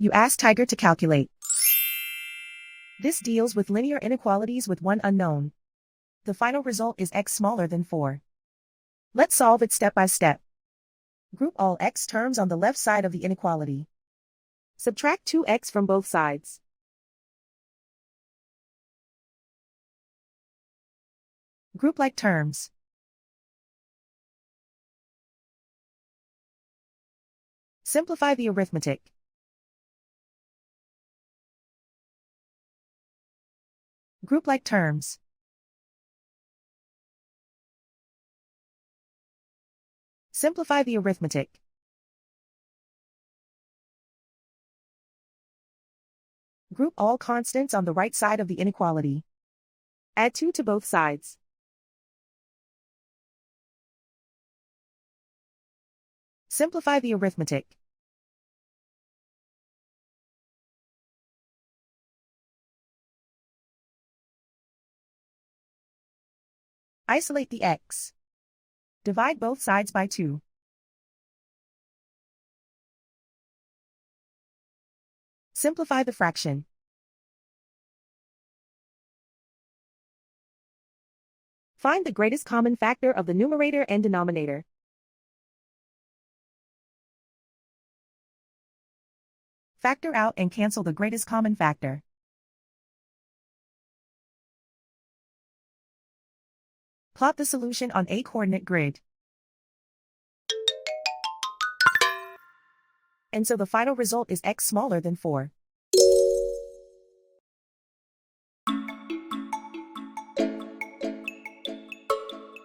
You ask Tiger to calculate. This deals with linear inequalities with one unknown. The final result is x smaller than 4. Let's solve it step by step. Group all x terms on the left side of the inequality. Subtract 2x from both sides. Group like terms. Simplify the arithmetic. Group like terms. Simplify the arithmetic. Group all constants on the right side of the inequality. Add 2 to both sides. Simplify the arithmetic. Isolate the x. Divide both sides by 2. Simplify the fraction. Find the greatest common factor of the numerator and denominator. Factor out and cancel the greatest common factor. Plot the solution on a coordinate grid. And so the final result is x smaller than 4.